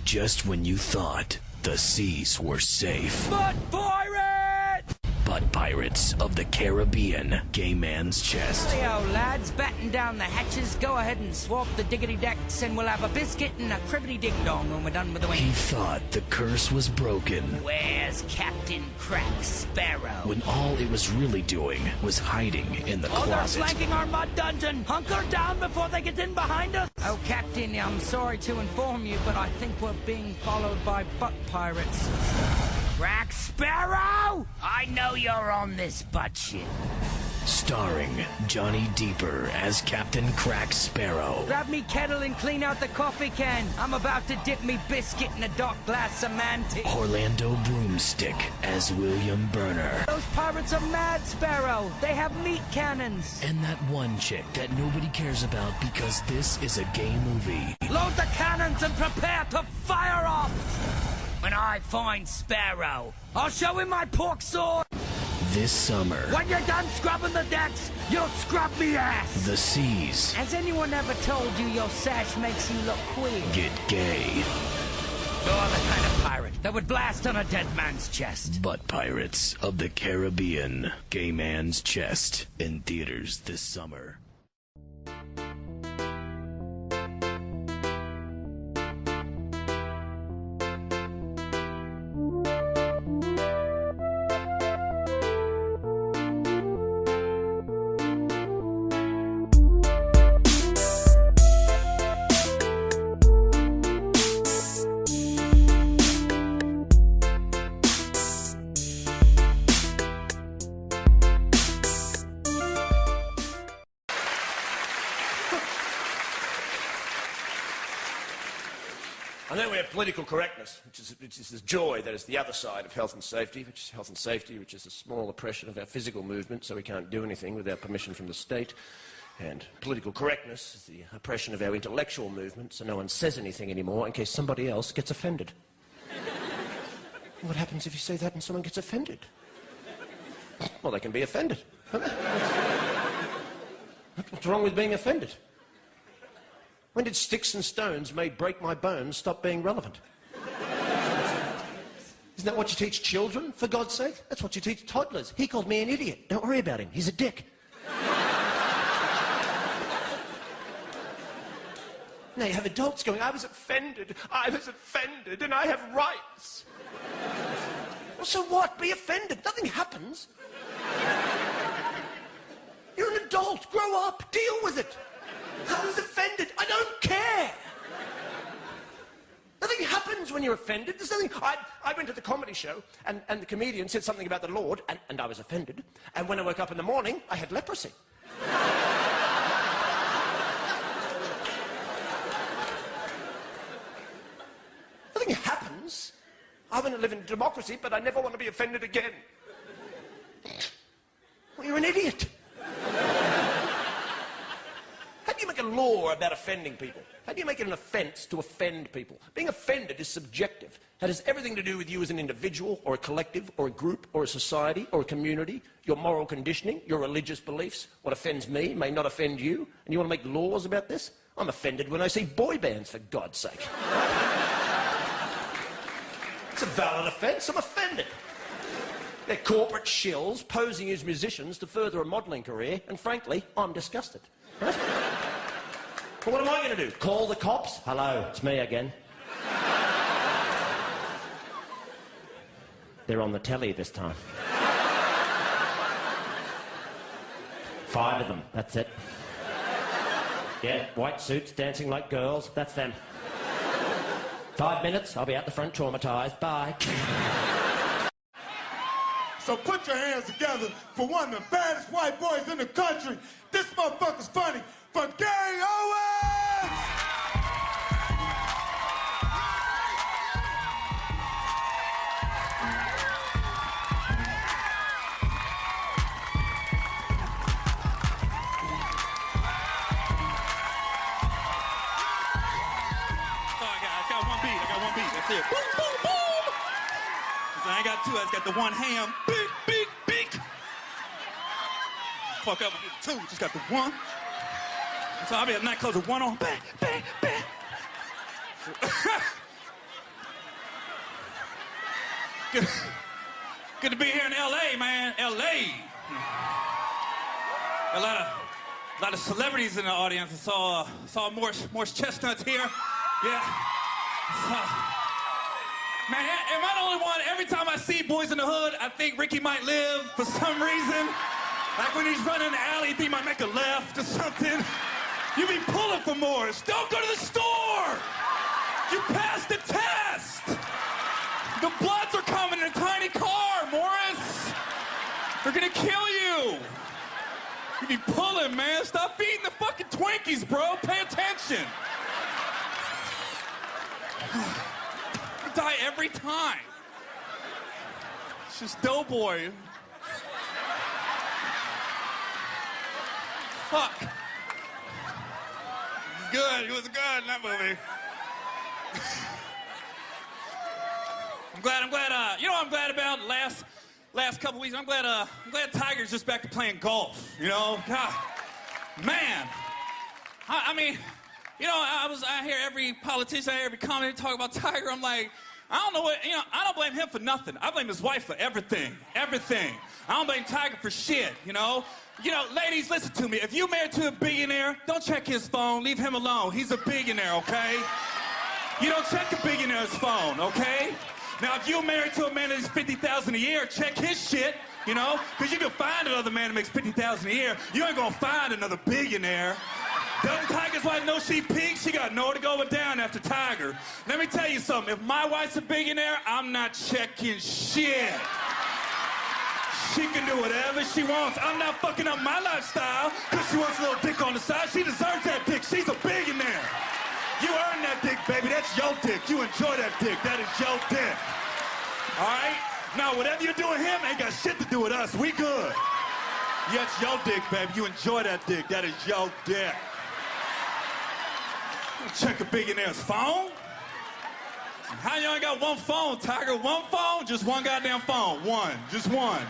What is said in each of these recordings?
Just when you thought the seas were safe. Butt pirate! Butt pirates of the Caribbean, gay man's chest. Hey-o, lads, batten down the hatches, go ahead and swap the diggity decks, and we'll have a biscuit and a cribbity ding dong when we're done with the He wind. thought the curse was broken. Where's Captain Crack Sparrow? When all it was really doing was hiding in the Oh, they're closet. flanking our mud dungeon! Hunker down before they get in behind us! Oh, Captain, I'm sorry to inform you, but I think we're being followed by butt pirates. Crack Sparrow! I know you're on this butt shit. Starring Johnny Deeper as Captain Crack Sparrow. Grab me kettle and clean out the coffee can. I'm about to dip me biscuit in a dark glass of mantic. Orlando Broomstick as William Burner. Those pirates are mad, Sparrow. They have meat cannons. And that one chick that nobody cares about because this is a gay movie. Load the cannons and prepare to fire off! When I find Sparrow, I'll show him my pork sword! This summer, When you're done scrubbing the decks, you'll scrub me ass! the seas Has anyone ever told you your sash makes you look queer? get gay. You're the kind of pirate that would blast on a dead man's chest. Butt Pirates of the Caribbean, gay man's chest, in theaters this summer. And then we have political correctness, which is the joy that is the other side of health and safety, which is a small oppression of our physical movement, so we can't do anything without permission from the state. And political correctness is the oppression of our intellectual movement, so no one says anything anymore in case somebody else gets offended. What happens if you say that and someone gets offended? Well, they can be offended. What's wrong with being offended? When did sticks and stones made break my bones stop being relevant? Isn't that what you teach children, for God's sake? That's what you teach toddlers. He called me an idiot. Don't worry about him. He's a dick. Now you have adults going, I was offended, and I have rights. Well, so what? Be offended. Nothing happens. You're an adult. Grow up. Deal with it. I was offended. I don't care. Nothing happens when you're offended. There's nothing. I went to the comedy show, and the comedian said something about the Lord, and I was offended. And when I woke up in the morning, I had leprosy. Nothing happens. I want to live in democracy, but I never want to be offended again. Well, you're an idiot. How do you make a law about offending people? How do you make it an offence to offend people? Being offended is subjective. It has everything to do with you as an individual, or a collective, or a group, or a society, or a community, your moral conditioning, your religious beliefs. What offends me may not offend you, and you want to make laws about this? I'm offended when I see boy bands, for God's sake. It's a valid offence. I'm offended. They're corporate shills posing as musicians to further a modelling career, and frankly, I'm disgusted. Right? Well, what am I going to do? Call the cops? Hello, it's me again. They're on the telly this time. 5 of them, that's it. Yeah, white suits, dancing like girls, that's them. 5 minutes, I'll be out the front traumatised. Bye. So put your hands together for one of the baddest white boys in the country. This motherfucker's funny, for Gary Owens! I got one beat. That's it. Boom, boom, boom. So I ain't got 2. I just got the one ham. Big, big, big. Fuck up with the 2. Just got the 1. So I'll be at night close with 1 on. Bang, bang, bang. Good to be here in L.A., man. L.A. A lot of celebrities in the audience. I saw Morris Chestnut's here. Yeah. Man, am I the only one? Every time I see Boys in the Hood, I think Ricky might live for some reason. Like when he's running in the alley, he might make a left or something. You be pulling for Morris. Don't go to the store. You passed the test. The Bloods are coming in a tiny car, Morris. They're gonna kill you. You be pulling, man. Stop eating the fucking Twinkies, bro. Pay attention. You die every time. It's just Doughboy. Fuck. He was good in that movie. I'm glad, you know what I'm glad about last couple weeks? I'm glad Tiger's just back to playing golf, you know? God, man. I mean, you know, I hear every politician, I hear every commentator talk about Tiger. I'm like, I don't know what, you know, I don't blame him for nothing. I blame his wife for everything. Everything. I don't blame Tiger for shit, you know? You know, ladies, listen to me. If you're married to a billionaire, don't check his phone. Leave him alone. He's a billionaire, okay? You don't check a billionaire's phone, okay? Now, if you're married to a man that's $50,000 a year, check his shit, you know? Because you can find another man that makes $50,000 a year. You ain't gonna find another billionaire. Doesn't Tiger's wife know she peaked? She got nowhere to go but down after Tiger. Let me tell you something. If my wife's a billionaire, I'm not checking shit. She can do whatever she wants. I'm not fucking up my lifestyle because she wants a little dick on the side. She deserves that dick. She's a billionaire. You earn that dick, baby. That's your dick. You enjoy that dick. That is your dick. All right? Now, whatever you do with him ain't got shit to do with us. We good. Yeah, it's your dick, baby. You enjoy that dick. That is your dick. Check a billionaire's phone. How you only got one phone, Tiger? One phone? Just one goddamn phone. One. Just one.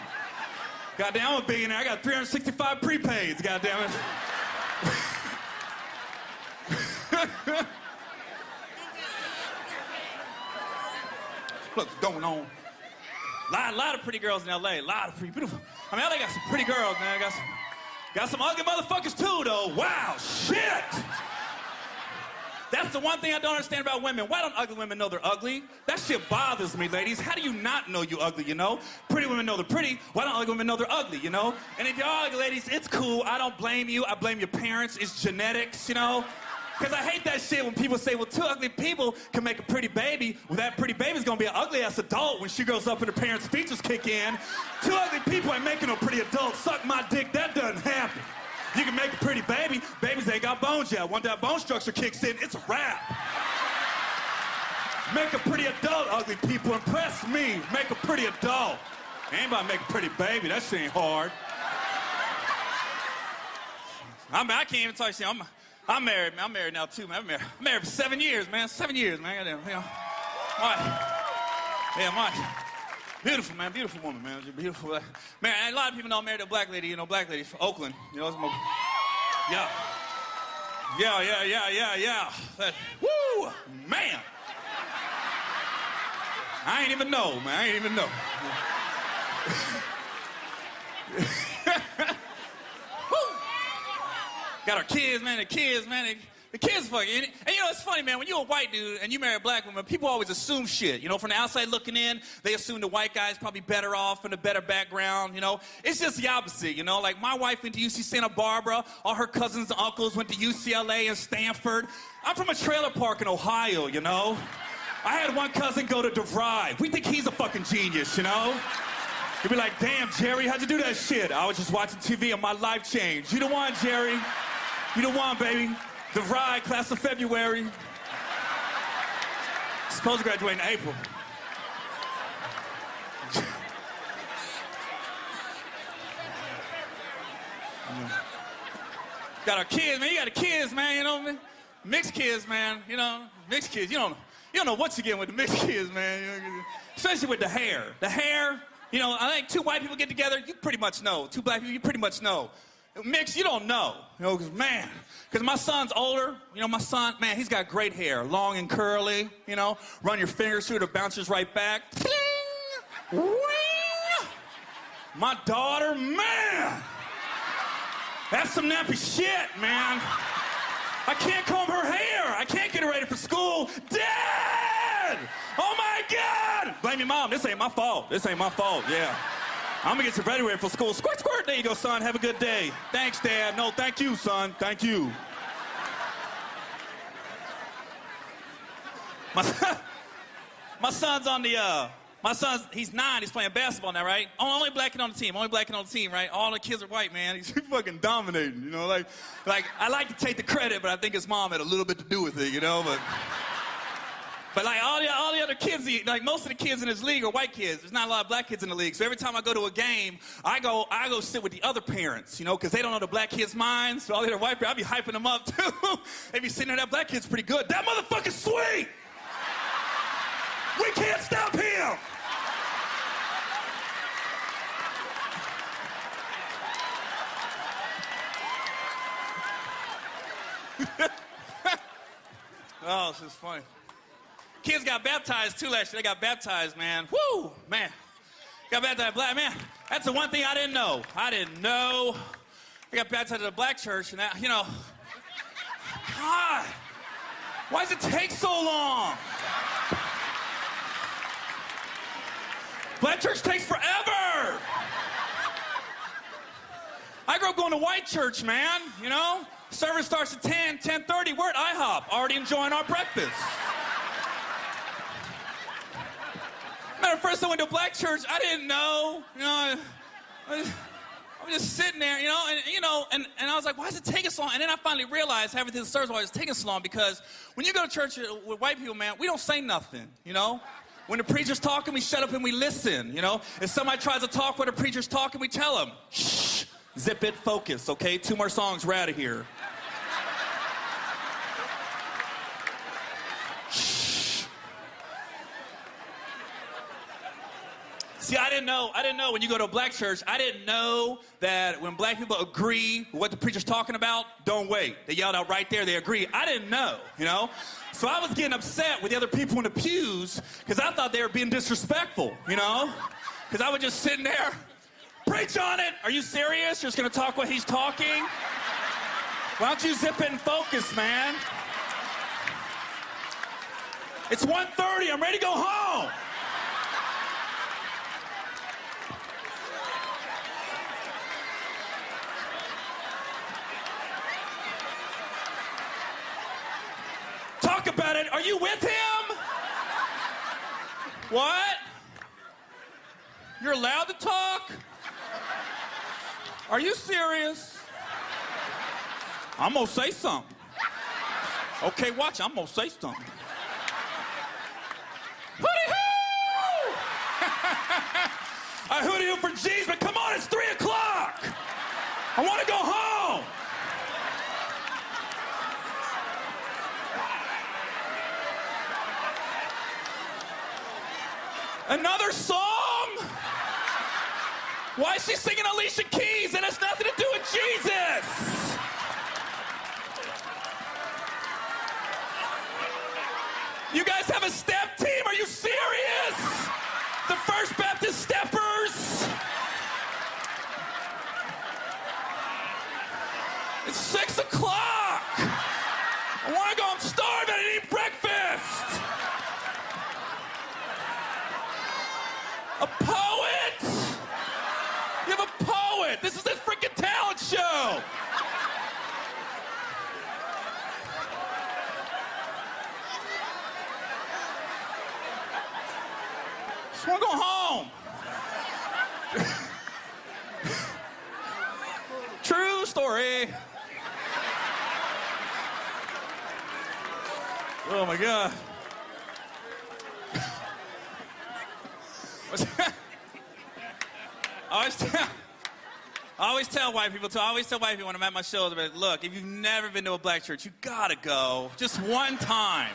Goddamn, I'm a billionaire. I got 365 prepaids, goddamn it. What's going on? A lot of pretty girls in L.A. A lot of pretty beautiful. I mean, L.A. got some pretty girls, man. Got some ugly motherfuckers, too, though. Wow, shit! That's the one thing I don't understand about women. Why don't ugly women know they're ugly? That shit bothers me, ladies. How do you not know you ugly, you know? Pretty women know they're pretty. Why don't ugly women know they're ugly, you know? And if you're ugly, ladies, it's cool. I don't blame you. I blame your parents. It's genetics, you know? Because I hate that shit when people say, well, two ugly people can make a pretty baby. Well, that pretty baby's going to be an ugly-ass adult when she grows up and her parents' features kick in. Two ugly people ain't making no pretty adult. Suck my dick. That doesn't happen. You can make a pretty baby. Babies ain't got bones yet. Once that bone structure kicks in, it's a wrap. Make a pretty adult, ugly people. Impress me. Make a pretty adult. Ain't about to make a pretty baby. That shit ain't hard. I can't even talk to you. I'm married, man. I'm married now, too, man. I'm married for 7 years, man. 7 years, man. Goddamn, you know. My beautiful, man. Beautiful woman, man. She's beautiful. Man, a lot of people know I'm married to a black lady. You know, black lady from Oakland. You know, it's my... Yeah. Woo! Man! I ain't even know, man. I ain't even know. Got our kids, man. The kids fucking. And you know, it's funny, man. When you're a white dude and you marry a black woman, people always assume shit. You know, from the outside looking in, they assume the white guy's probably better off in a better background, you know. It's just the opposite, you know. Like, my wife went to UC Santa Barbara. All her cousins and uncles went to UCLA and Stanford. I'm from a trailer park in Ohio, you know. I had one cousin go to DeVry. We think he's a fucking genius, you know. He'd be like, damn, Jerry, how'd you do that shit? I was just watching TV and my life changed. You the one, Jerry. You the one, baby. DeVry, class of February. Supposed to graduate in April. Got our kids, man. You got the kids, man, you know what I mean? Mixed kids, man, you know. Mixed kids, you don't know what you're getting with the mixed kids, man. Especially with the hair. The hair, you know, I think two white people get together, you pretty much know. Two black people, you pretty much know. Mixed, you don't know. You know, because my son's older. You know, my son, man, he's got great hair. Long and curly, you know. Run your fingers through it, it bounces right back. Pling! My daughter, man. That's some nappy shit, man. I can't comb her hair. I can't get her ready for school. Dad! Oh, my God! Blame your mom. This ain't my fault. This ain't my fault, yeah. I'm gonna get you ready for school. Squirt, squirt. There you go, son. Have a good day. Thanks, Dad. No, thank you, son. Thank you. My son's on the, he's 9, he's playing basketball now, right? Only black kid on the team, right? All the kids are white, man. He's fucking dominating, you know? Like, I like to take the credit, but I think his mom had a little bit to do with it, you know? But like all the other kids, like most of the kids in this league are white kids. There's not a lot of black kids in the league. So every time I go to a game, I go sit with the other parents, you know, because they don't know the black kids' minds. So all the other white parents, I be hyping them up too. They be sitting there, that black kid's pretty good. That motherfucker's sweet! We can't stop him! Oh, this is funny. Kids got baptized too last year. They got baptized, man. Woo, man. Got baptized black, man. That's the one thing I didn't know. I didn't know. I got baptized at a black church, and that, you know, God, why does it take so long? Black church takes forever. I grew up going to white church, man, you know? Service starts at 10, 10:30. We're at IHOP, already enjoying our breakfast. Remember, first I went to black church, I didn't know, you know, I was just sitting there, you know, and I was like, why does it take us so long? And then I finally realized having this service why it's taking so long, because when you go to church with white people, man, we don't say nothing, you know? When the preacher's talking, we shut up and we listen, you know? If somebody tries to talk while the preacher's talking, we tell them, shh, zip it, focus, okay? 2 more songs, we're out of here. See, I didn't know when you go to a black church, I didn't know that when black people agree with what the preacher's talking about, don't wait. They yelled out right there, they agree. I didn't know, you know? So I was getting upset with the other people in the pews because I thought they were being disrespectful, you know? Because I was just sitting there, preach on it. Are you serious? You're just going to talk what he's talking? Why don't you zip it and focus, man? It's 1:30, I'm ready to go home. Talk about it. Are you with him? What? You're allowed to talk? Are you serious? I'm gonna say something. Okay, watch, I'm gonna say something. Hooty-hoo! I hooty-hoo for G's, but come on, it's 3 o'clock. I wanna go home. Another song? Why is she singing Alicia Keys? That has nothing to do with Jesus. You guys have a step team? Are you serious? The First Baptist Steppers? It's 6 o'clock. I want to go. I'm starving. I need breakfast. A poet? You have a poet. This is a freaking talent show. Just want to go home. True story. Oh my God. I always tell white people too. I always tell white people when I'm at my shows, I'm like, look, if you've never been to a black church, you gotta go just one time.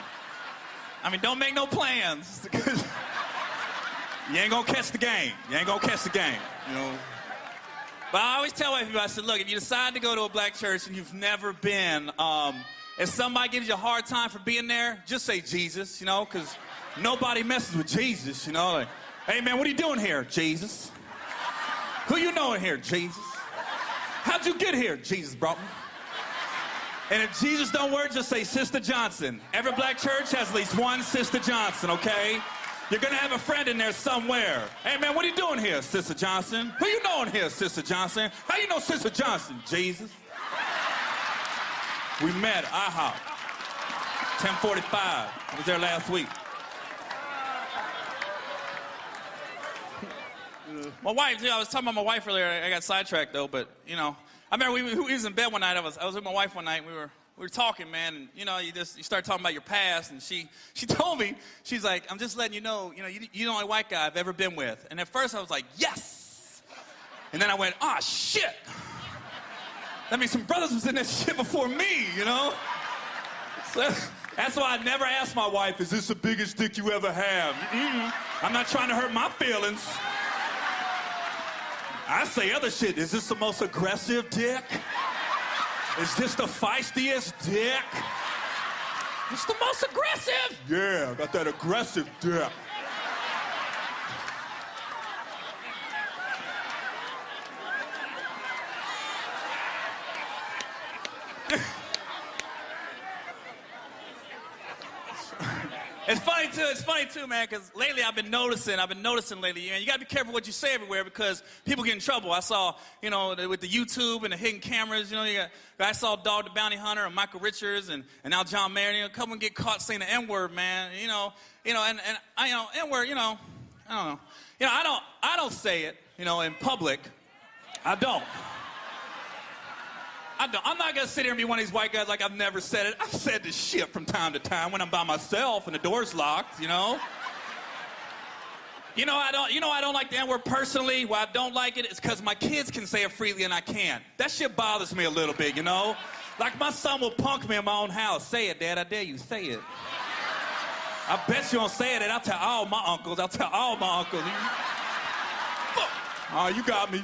I mean, don't make no plans because you ain't gonna catch the game. You ain't gonna catch the game, you know. But I always tell white people, I said, look, if you decide to go to a black church and you've never been, if somebody gives you a hard time for being there, just say Jesus, you know, because nobody messes with Jesus, you know. Like, Hey, man, what are you doing here, Jesus? Who you know in here, Jesus? How'd you get here? Jesus brought me. And if Jesus don't work, just say Sister Johnson. Every black church has at least one Sister Johnson, okay? You're gonna have a friend in there somewhere. Hey, man, what are you doing here, Sister Johnson? Who you know in here, Sister Johnson? How you know Sister Johnson, Jesus? We met at IHOP, 10:45. I was there last week. My wife, I was talking about my wife earlier. I got sidetracked, though, but, you know, I remember we was in bed one night. I was with my wife one night. We were talking, man, and you know, you start talking about your past, and she told me, she's like, I'm just letting you know, you're the only white guy I've ever been with. And at first I was like, yes. And then I went, ah, shit. That means some brothers was in that shit before me, you know. So that's why I never asked my wife, is this the biggest dick you ever have? I'm not trying to hurt my feelings. I say other shit. Is this the most aggressive dick? Is this the feistiest dick? It's the most aggressive. Yeah, I got that aggressive dick. It's funny too, man, because lately I've been noticing lately, you gotta be careful what you say everywhere because people get in trouble. I saw, with the YouTube and the hidden cameras, I saw Dog the Bounty Hunter and Michael Richards and now John Mayer, a couple get caught saying the N-word, man, and N-word, I don't know. I don't say it, in public. I don't. I'm not gonna sit here and be one of these white guys like I've never said it. I've said this shit from time to time when I'm by myself and the door's locked, I don't like the N-word personally. Why I don't like it is because my kids can say it freely and I can't. That shit bothers me a little bit, Like my son will punk me in my own house. Say it, Dad, I dare you, say it. I bet you don't say it, and I'll tell all my uncles. Oh, you got me.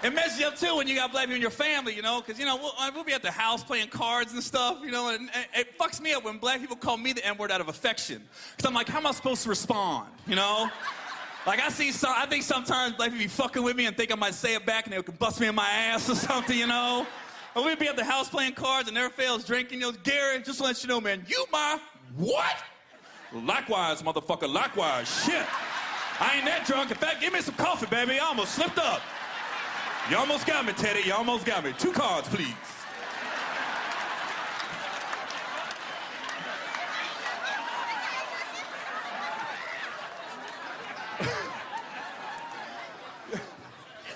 It messes you up, too, when you got black people in your family, because, we'll be at the house playing cards and stuff, and it fucks me up when black people call me the N-word out of affection. Because I'm like, how am I supposed to respond, Like, I think sometimes black people be fucking with me and think I might say it back and they can bust me in my ass or something, Or we'd be at the house playing cards and never fails drinking, Gary, just to let you know, man, you my what? Likewise, motherfucker, likewise, shit. I ain't that drunk. In fact, give me some coffee, baby. I almost slipped up. You almost got me, Teddy. You almost got me. 2 cards, please.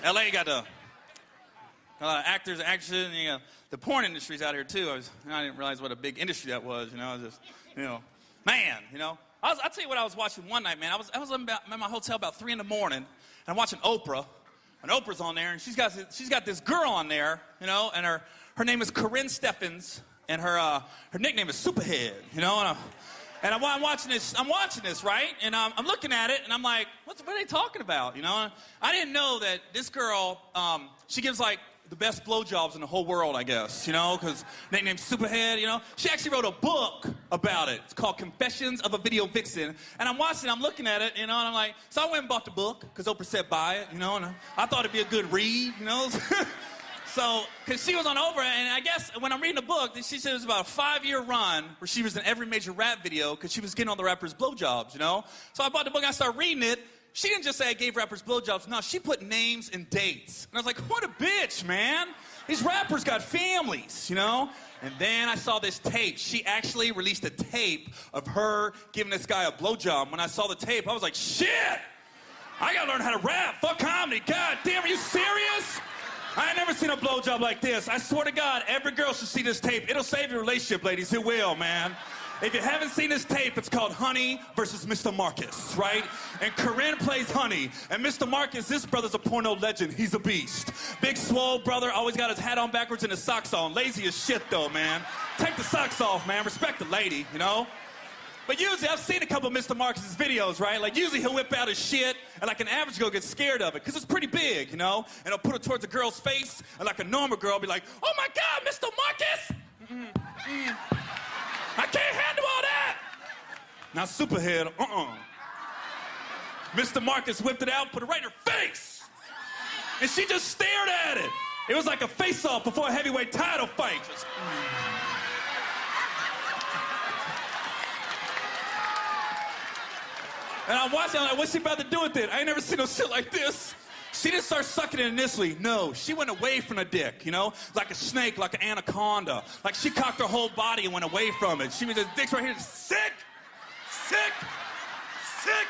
LA got a lot of actors, actresses, and the porn industry's out here too. I didn't realize what a big industry that was. I was just, man. I'll tell you what I was watching one night, man. I was in my hotel about 3 a.m. and I'm watching Oprah. And Oprah's on there, and she's got this girl on there, and her name is Corinne Steffens, and her nickname is Superhead, and I'm watching this, right? And I'm looking at it, and I'm like, what are they talking about, I didn't know that this girl, she gives like the best blowjobs in the whole world, I guess, because nickname Superhead, She actually wrote a book about it. It's called Confessions of a Video Vixen. And I'm watching it, I'm looking at it, and I'm like, so I went and bought the book, because Oprah said buy it, and I thought it'd be a good read, So, because she was on Oprah, and I guess when I'm reading the book, she said it was about a 5-year run where she was in every major rap video because she was getting all the rappers' blowjobs, So I bought the book, and I started reading it. She didn't just say I gave rappers blowjobs. No, she put names and dates. And I was like, what a bitch, man. These rappers got families, And then I saw this tape. She actually released a tape of her giving this guy a blowjob. When I saw the tape, I was like, shit! I gotta learn how to rap. Fuck comedy. God damn, are you serious? I ain't never seen a blowjob like this. I swear to God, every girl should see this tape. It'll save your relationship, ladies. It will, man. If you haven't seen this tape, it's called Honey versus Mr. Marcus, right? And Corinne plays Honey. And Mr. Marcus, this brother's a porno legend. He's a beast. Big swole brother, always got his hat on backwards and his socks on. Lazy as shit, though, man. Take the socks off, man. Respect the lady, But usually, I've seen a couple of Mr. Marcus's videos, right? Like, usually he'll whip out his shit, and like an average girl gets scared of it, because it's pretty big, And he'll put it towards a girl's face, and like a normal girl will be like, oh my God, Mr. Marcus! I can't handle all that! Now, Superhead, Mr. Marcus whipped it out, put it right in her face. And she just stared at it. It was like a face-off before a heavyweight title fight. Just... And I'm watching, I'm like, what's she about to do with it? I ain't never seen no shit like this. She didn't start sucking it initially. No, she went away from the dick, you know? Like a snake, like an anaconda. Like she cocked her whole body and went away from it. She was just, dick's right here, sick, sick, sick.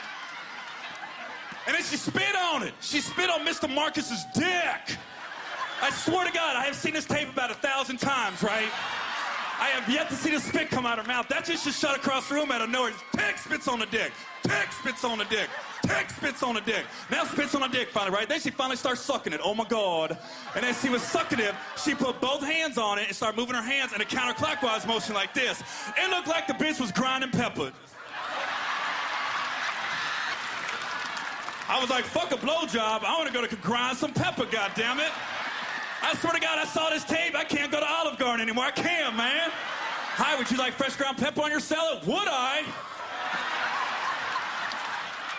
And then she spit on it. She spit on Mr. Marcus's dick. I swear to God, I have seen this tape about 1,000 times, right? I have yet to see the spit come out of her mouth. That just shot across the room out of nowhere. Tick spits on the dick. Tick spits on the dick. Tick spits on the dick. Now spits on the dick finally, right? Then she finally starts sucking it. Oh my God. And as she was sucking it, she put both hands on it and started moving her hands in a counterclockwise motion like this. It looked like the bitch was grinding pepper. I was like, fuck a blowjob. I want to go to grind some pepper, goddammit. I swear to God, I saw this tape. I can't go to Olive Garden anymore. I can't, man. Hi, would you like fresh ground pepper on your salad? Would I?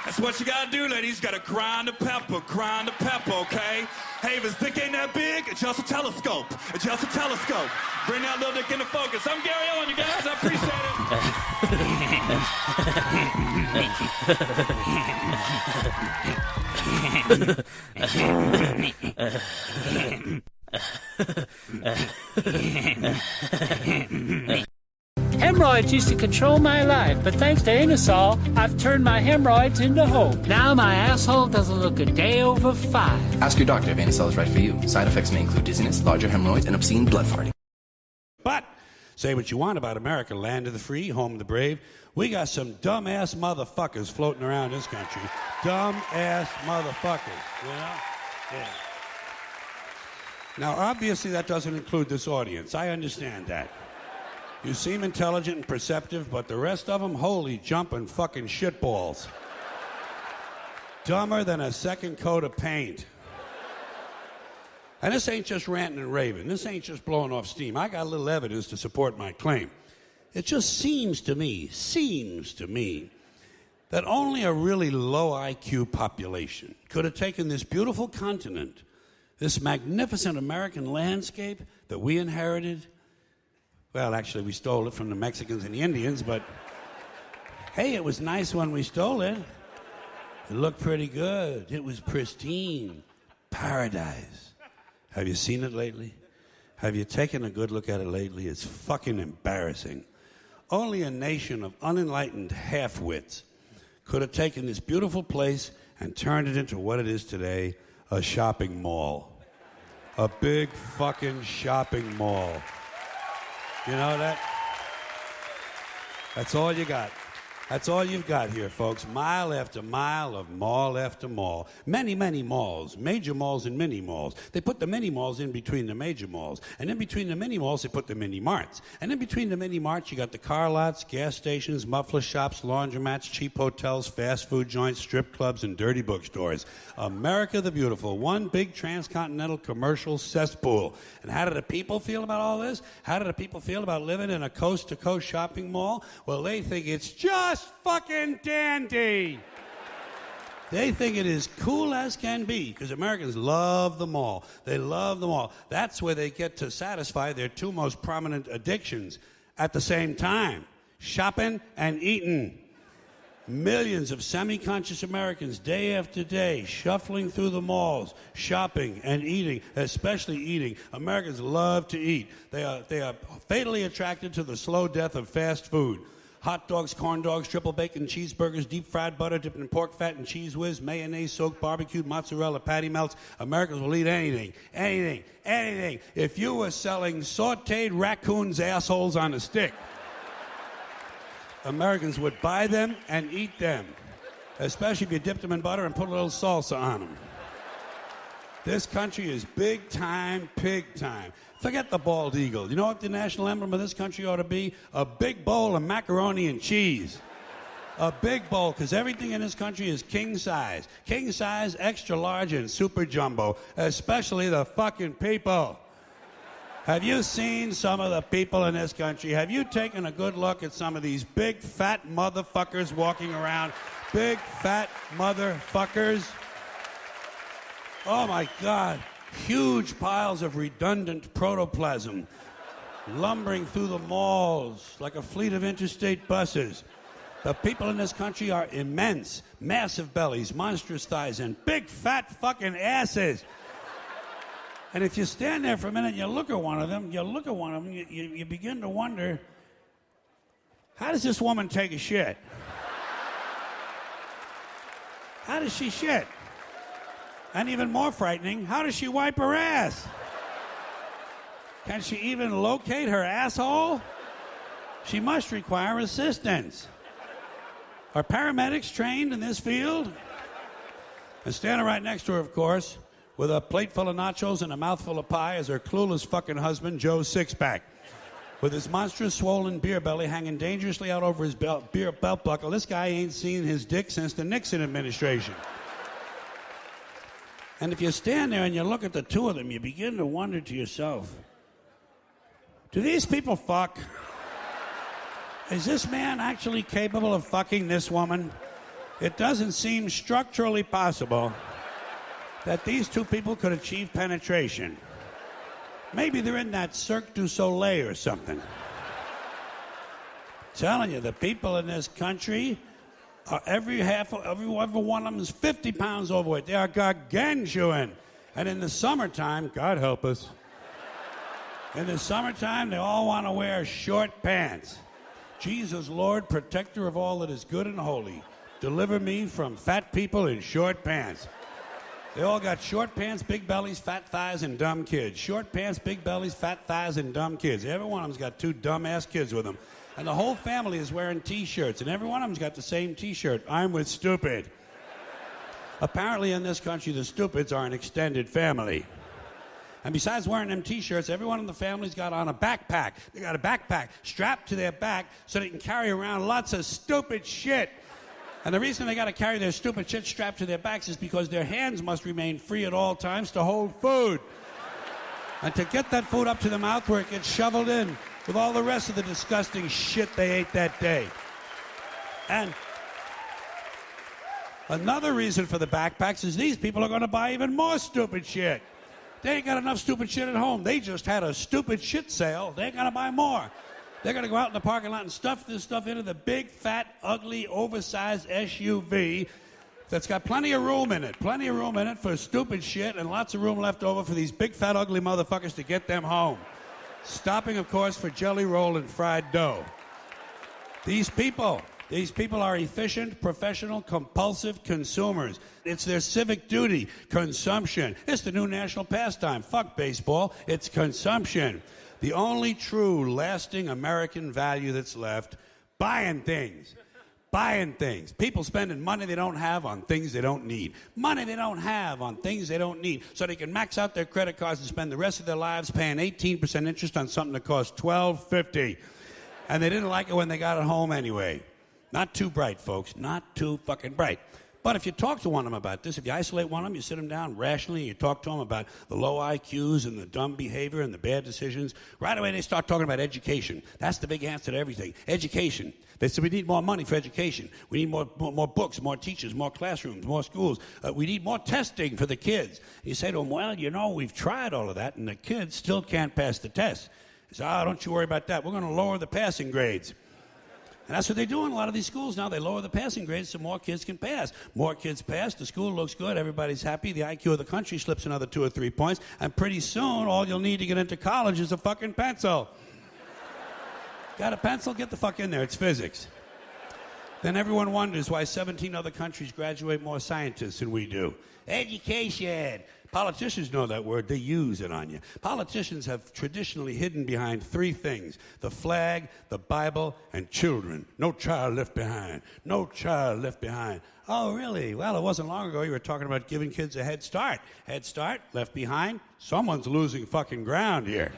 That's what you gotta do, ladies. You gotta grind the pepper, okay? Hey, if his dick ain't that big, adjust a telescope. Adjust a telescope. Bring that little dick into focus. I'm Gary Owens, you guys. I appreciate it. Hemorrhoids used to control my life, but thanks to Ingersoll, I've turned my hemorrhoids into hope. Now my asshole doesn't look a day over 5. Ask your doctor if Anusol is right for you. Side effects may include dizziness, larger hemorrhoids, and obscene blood farting. But say what you want about America, land of the free, home of the brave. We got some dumbass motherfuckers floating around this country. Dumbass motherfuckers, you know? Yeah. Now, obviously, that doesn't include this audience. I understand that. You seem intelligent and perceptive, but the rest of them, holy jumping fucking shitballs. Dumber than a second coat of paint. And this ain't just ranting and raving. This ain't just blowing off steam. I got a little evidence to support my claim. It just seems to me, that only a really low IQ population could have taken this beautiful continent, this magnificent American landscape that we inherited. Well, actually, we stole it from the Mexicans and the Indians, but hey, it was nice when we stole it. It looked pretty good. It was pristine. Paradise. Have you seen it lately? Have you taken a good look at it lately? It's fucking embarrassing. Only a nation of unenlightened half-wits could have taken this beautiful place and turned it into what it is today, a shopping mall. A big fucking shopping mall. You know that? That's all you got. That's all you've got here, folks. Mile after mile of mall after mall. Many, many malls. Major malls and mini malls. They put the mini malls in between the major malls. And in between the mini malls, they put the mini marts. And in between the mini marts, you got the car lots, gas stations, muffler shops, laundromats, cheap hotels, fast food joints, strip clubs, and dirty bookstores. America the Beautiful. One big transcontinental commercial cesspool. And how do the people feel about all this? How do the people feel about living in a coast-to-coast shopping mall? Well, they think it's just fucking dandy. They think it is cool as can be because Americans love the mall. They love the mall. That's where they get to satisfy their two most prominent addictions at the same time, shopping and eating. Millions of semi-conscious Americans day after day shuffling through the malls, shopping and eating, especially eating. Americans love to eat. They are fatally attracted to the slow death of fast food. Hot dogs, corn dogs, triple bacon cheeseburgers, deep fried butter dipped in pork fat and cheese whiz, mayonnaise soaked barbecued mozzarella patty melts. Americans will eat anything. If you were selling sauteed raccoons' assholes on a stick, Americans would buy them and eat them, especially if you dipped them in butter and put a little salsa on them. This country is big time, pig time. Forget the bald eagle. You know what the national emblem of this country ought to be? A big bowl of macaroni and cheese. A big bowl, because everything in this country is king size. King size, extra large, and super jumbo, especially the fucking people. Have you seen some of the people in this country? Have you taken a good look at some of these big, fat motherfuckers walking around Big, fat motherfuckers. Oh, my God. Huge piles of redundant protoplasm lumbering through the malls like a fleet of interstate buses. The people in this country are immense, massive bellies, monstrous thighs, and big, fat fucking asses. And if you stand there for a minute and you look at one of them, you begin to wonder, how does this woman take a shit? How does she shit? And even more frightening, how does she wipe her ass? Can she even locate her asshole? She must require assistance. Are paramedics trained in this field? And standing right next to her, of course, with a plate full of nachos and a mouthful of pie is her clueless fucking husband, Joe Sixpack, with his monstrous swollen beer belly hanging dangerously out over his belt buckle. This guy ain't seen his dick since the Nixon administration. And if you stand there and you look at the two of them, you begin to wonder to yourself, do these people fuck? Is this man actually capable of fucking this woman? It doesn't seem structurally possible that these two people could achieve penetration. Maybe they're in that Cirque du Soleil or something. Telling you, the people in this country, every one of them is 50 pounds overweight. They are gargantuan. And in the summertime, God help us, in the summertime, they all want to wear short pants. Jesus, Lord, protector of all that is good and holy, deliver me from fat people in short pants. They all got short pants, big bellies, fat thighs, and dumb kids. Short pants, big bellies, fat thighs, and dumb kids. Every one of them's got two dumb-ass kids with them. And the whole family is wearing T-shirts, and every one of them's got the same T-shirt. I'm with stupid. Apparently in this country, the stupids are an extended family. And besides wearing them T-shirts, everyone in the family's got on a backpack. They got a backpack strapped to their back so they can carry around lots of stupid shit. And the reason they got to carry their stupid shit strapped to their backs is because their hands must remain free at all times to hold food. And to get that food up to the mouth where it gets shoveled in with all the rest of the disgusting shit they ate that day. And another reason for the backpacks is these people are going to buy even more stupid shit. They ain't got enough stupid shit at home. They just had a stupid shit sale. They ain't going to buy more. They're going to go out in the parking lot and stuff this stuff into the big, fat, ugly, oversized SUV that's got plenty of room in it. Plenty of room in it for stupid shit and lots of room left over for these big, fat, ugly motherfuckers to get them home. Stopping, of course, for jelly roll and fried dough. These people are efficient, professional, compulsive consumers. It's their civic duty, consumption. It's the new national pastime. Fuck baseball. It's consumption. The only true, lasting American value that's left, buying things. Buying things. People spending money they don't have on things they don't need. Money they don't have on things they don't need so they can max out their credit cards and spend the rest of their lives paying 18% interest on something that costs $12.50. And they didn't like it when they got it home anyway. Not too bright, folks. Not too fucking bright. But if you talk to one of them about this, if you isolate one of them, you sit them down rationally, and you talk to them about the low IQs and the dumb behavior and the bad decisions, right away they start talking about education. That's the big answer to everything. Education. They say we need more money for education. We need more books, more teachers, more classrooms, more schools. We need more testing for the kids. You say to them, well, you know, we've tried all of that, and the kids still can't pass the test. They say, don't you worry about that. We're going to lower the passing grades. And that's what they do in a lot of these schools now. They lower the passing grades so more kids can pass. More kids pass, the school looks good, everybody's happy, the IQ of the country slips another 2 or 3 points, and pretty soon all you'll need to get into college is a fucking pencil. Got a pencil? Get the fuck in there. It's physics. Then everyone wonders why 17 other countries graduate more scientists than we do. Education. Politicians know that word. They use it on you. Politicians have traditionally hidden behind 3 things: the flag, the Bible, and children. No child left behind. No child left behind. Oh, really? Well, it wasn't long ago you were talking about giving kids a head start. Head start, left behind. Someone's losing fucking ground here.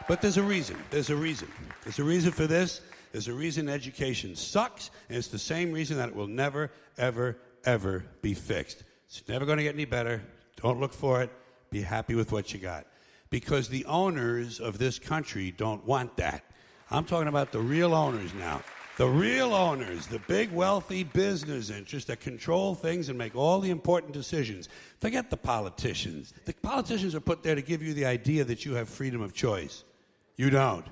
But there's a reason. There's a reason. There's a reason for this. There's a reason education sucks, and it's the same reason that it will never, ever, ever be fixed. It's never going to get any better. Don't look for it. Be happy with what you got. Because the owners of this country don't want that. I'm talking about the real owners now. The real owners, the big wealthy business interests that control things and make all the important decisions. Forget the politicians. The politicians are put there to give you the idea that you have freedom of choice. You don't.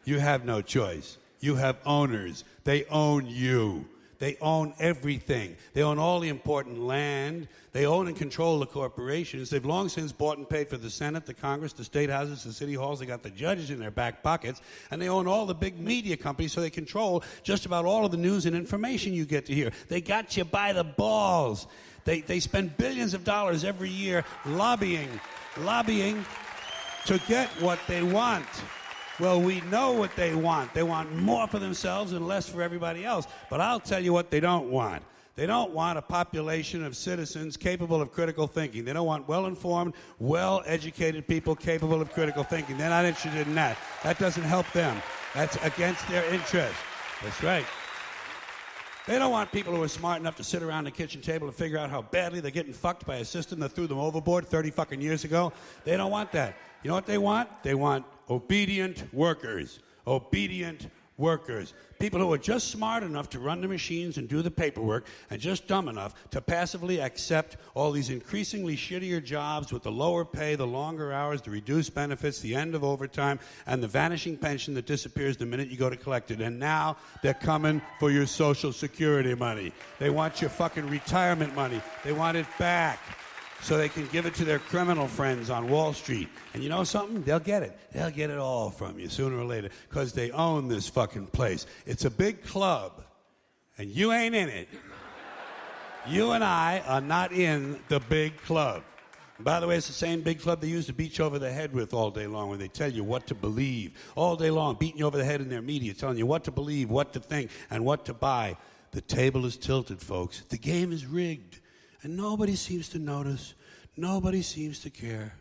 You have no choice. You have owners. They own you. They own everything. They own all the important land. They own and control the corporations. They've long since bought and paid for the Senate, the Congress, the state houses, the city halls. They got the judges in their back pockets. And they own all the big media companies, so they control just about all of the news and information you get to hear. They got you by the balls. They spend billions of dollars every year lobbying to get what they want. Well, we know what they want. They want more for themselves and less for everybody else. But I'll tell you what they don't want. They don't want a population of citizens capable of critical thinking. They don't want well-informed, well-educated people capable of critical thinking. They're not interested in that. That doesn't help them. That's against their interest. That's right. They don't want people who are smart enough to sit around the kitchen table and figure out how badly they're getting fucked by a system that threw them overboard 30 fucking years ago. They don't want that. You know what they want? They want obedient workers. Obedient workers. People who are just smart enough to run the machines and do the paperwork and just dumb enough to passively accept all these increasingly shittier jobs with the lower pay, the longer hours, the reduced benefits, the end of overtime, and the vanishing pension that disappears the minute you go to collect it. And now they're coming for your Social Security money. They want your fucking retirement money. They want it back, so they can give it to their criminal friends on Wall Street. And you know something? They'll get it. They'll get it all from you sooner or later, because they own this fucking place. It's a big club, and you ain't in it. You and I are not in the big club. By the way, it's the same big club they use to beat you over the head with all day long, when they tell you what to believe. All day long, beating you over the head in their media, telling you what to believe, what to think, and what to buy. The table is tilted, folks. The game is rigged. And nobody seems to notice. Nobody seems to care.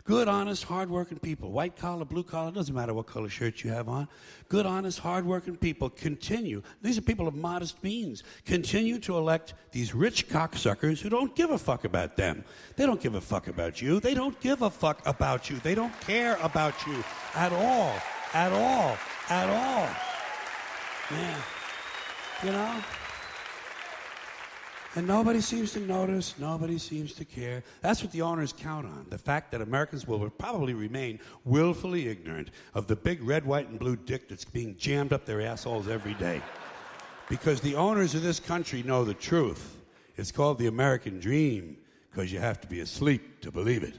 Good, honest, hard-working people, white collar, blue collar, doesn't matter what color shirt you have on. Good, honest, hard-working people continue. These are people of modest means. Continue to elect these rich cocksuckers who don't give a fuck about them. They don't give a fuck about you. They don't give a fuck about you. They don't care about you at all. At all. At all. Yeah. You know? And nobody seems to notice, nobody seems to care. That's what the owners count on, the fact that Americans will probably remain willfully ignorant of the big red, white, and blue dick that's being jammed up their assholes every day. Because the owners of this country know the truth. It's called the American dream, because you have to be asleep to believe it.